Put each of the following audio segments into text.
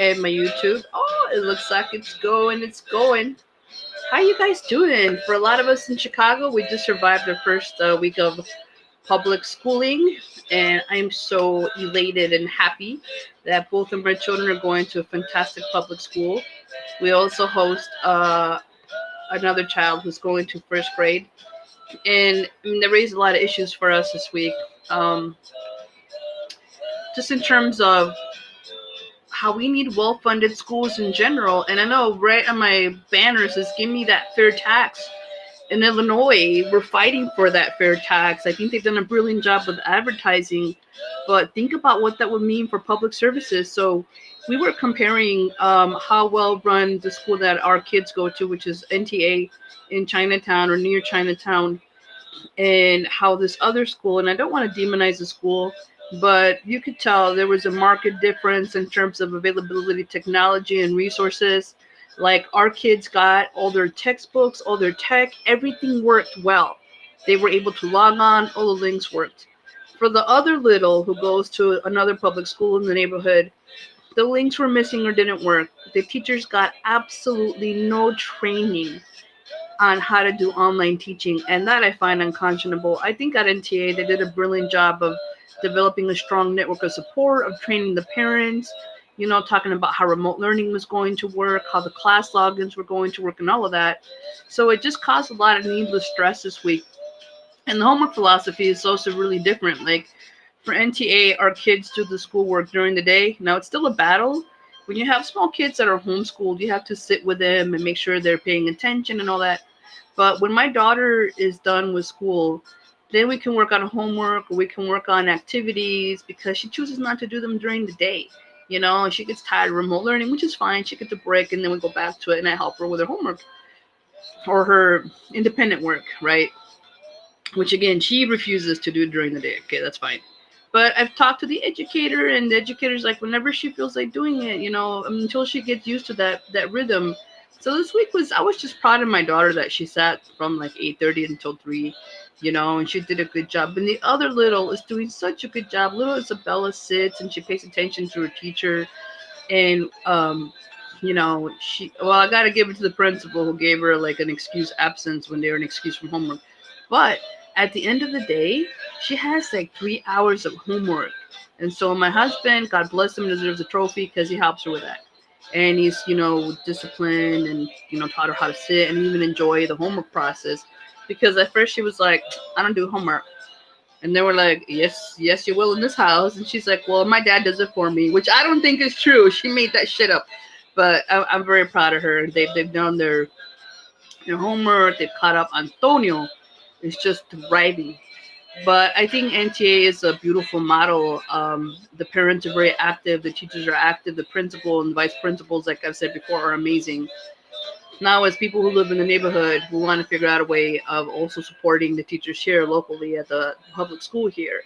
and my YouTube. Oh, it looks like it's going. It's going. How you guys doing? For a lot of us in Chicago, we just survived the first week of public schooling, and I'm so elated and happy that both of my children are going to a fantastic public school. We also host another child who's going to first grade, and I mean, they raised a lot of issues for us this week. Um, just in terms of how we need well-funded schools in general. And I know right on my banners is "Give me that fair tax." In Illinois, we're fighting for that fair tax. I think they've done a brilliant job with advertising, but think about what that would mean for public services. So we were comparing how well run the school that our kids go to, which is NTA in Chinatown or near Chinatown, and how this other school, and I don't want to demonize the school, but you could tell there was a market difference in terms of availability, technology, and resources. Like our kids got all their textbooks, all their tech, everything worked well. They were able to log on, all the links worked. For the other little who goes to another public school in the neighborhood, the links were missing or didn't work. The teachers got absolutely no training on how to do online teaching, and that I find unconscionable. I think at NTA they did a brilliant job of developing a strong network of support, of training the parents, talking about how remote learning was going to work, how the class logins were going to work, and all of that. So it just caused a lot of needless stress this week. And the homework philosophy is also really different. Like for NTA, our kids do the schoolwork during the day. Now it's still a battle. When you have small kids that are homeschooled, you have to sit with them and make sure they're paying attention and all that. But when my daughter is done with school, then we can work on homework, or we can work on activities because she chooses not to do them during the day. And she gets tired of remote learning, which is fine. She gets a break, and then we go back to it, and I help her with her homework or her independent work, right? Which again, she refuses to do during the day. Okay, that's fine. But I've talked to the educator, and the educator's like, whenever she feels like doing it, until she gets used to that rhythm. So this week I was just proud of my daughter that she sat from like 8:30 until 3, and she did a good job. And the other little is doing such a good job. Little Isabella sits and she pays attention to her teacher, and I got to give it to the principal who gave her like an excuse absence when they were an excuse from homework. But at the end of the day, she has like 3 hours of homework. And so my husband, God bless him, deserves a trophy because he helps her with that. And he's, disciplined and, taught her how to sit and even enjoy the homework process. Because at first she was like, I don't do homework. And they were like, yes, yes, you will in this house. And she's like, well, my dad does it for me, which I don't think is true. She made that shit up. But I'm very proud of her. They've done their homework. They've caught up. Antonio is just thriving. But I think NTA is a beautiful model. The parents are very active. The teachers are active. The principal and vice principals, like I've said before, are amazing. Now, as people who live in the neighborhood, we want to figure out a way of also supporting the teachers here locally at the public school here.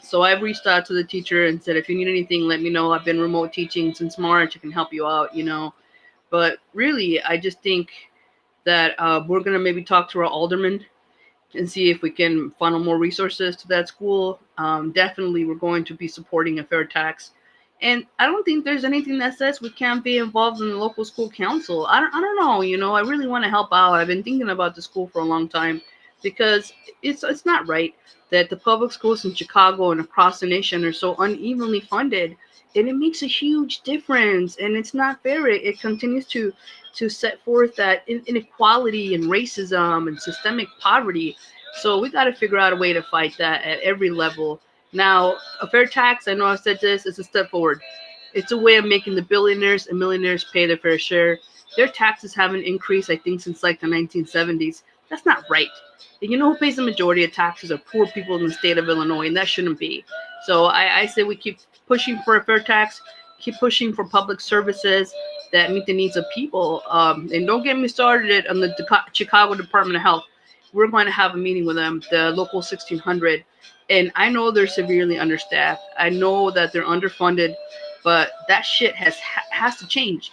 So I've reached out to the teacher and said, if you need anything, let me know. I've been remote teaching since March. I can help you out. But really, I just think that we're going to maybe talk to our alderman and see if we can funnel more resources to that school. Definitely, we're going to be supporting a fair tax. And I don't think there's anything that says we can't be involved in the local school council. I don't know. I really want to help out. I've been thinking about the school for a long time because it's not right that the public schools in Chicago and across the nation are so unevenly funded, and it makes a huge difference. And it's not fair. It continues to set forth that inequality and racism and systemic poverty. So we got to figure out a way to fight that at every level. Now, a fair tax, I know I've said this, is a step forward. It's a way of making the billionaires and millionaires pay their fair share. Their taxes haven't increased, I think, since like the 1970s. That's not right. And you know who pays the majority of taxes are poor people in the state of Illinois, and that shouldn't be. So I say we keep pushing for a fair tax, keep pushing for public services that meet the needs of people. And don't get me started on the Chicago Department of Health. We're going to have a meeting with them, the local 1600. And I know they're severely understaffed. I know that they're underfunded, but that shit has to change.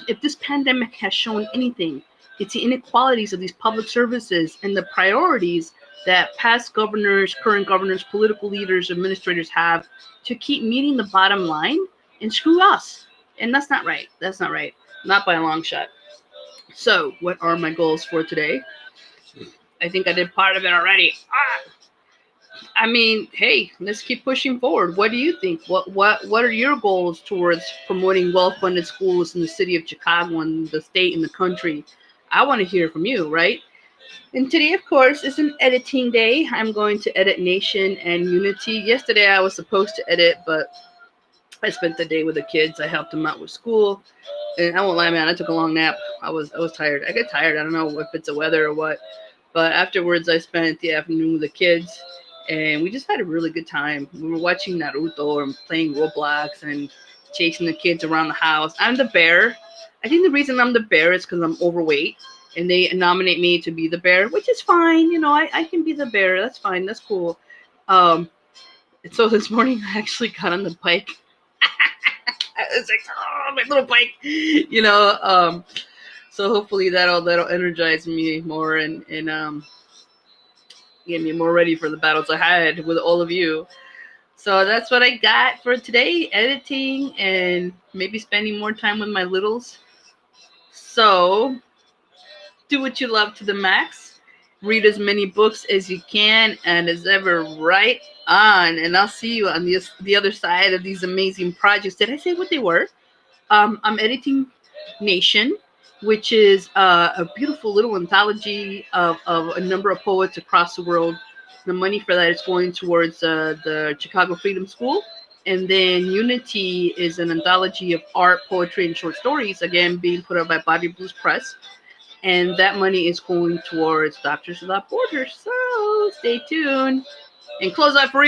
If this pandemic has shown anything, it's the inequalities of these public services and the priorities that past governors, current governors, political leaders, administrators have to keep meeting the bottom line and screw us. And that's not right. That's not right. Not by a long shot. So, what are my goals for today? I think I did part of it already. I mean, hey, let's keep pushing forward. What do you think? What are your goals towards promoting well-funded schools in the city of Chicago and the state and the country? I want to hear from you, right? And today, of course, is an editing day. I'm going to edit Nation and Unity. Yesterday, I was supposed to edit, but I spent the day with the kids. I helped them out with school, and I won't lie, man. I took a long nap. I was tired. I get tired. I don't know if it's the weather or what. But afterwards, I spent the afternoon with the kids, and we just had a really good time. We were watching Naruto and playing Roblox and chasing the kids around the house. I'm the bear. I think the reason I'm the bear is because I'm overweight, and they nominate me to be the bear, which is fine. You know, I can be the bear. That's fine. That's cool. Um, so this morning, I actually got on the bike. I was like, oh, my little bike, you know. So hopefully that'll energize me more and get me more ready for the battles ahead with all of you. So that's what I got for today: editing and maybe spending more time with my littles. So do what you love to the max. Read as many books as you can, and as ever, right on. And I'll see you on the other side of these amazing projects. Did I say what they were? I'm editing Nation, which is a beautiful little anthology of a number of poets across the world. The money for that is going towards the Chicago Freedom School. And then Unity is an anthology of art, poetry, and short stories, again, being put out by Bobby Blues Press. And that money is going towards Doctors Without Borders. So stay tuned. And close out for real.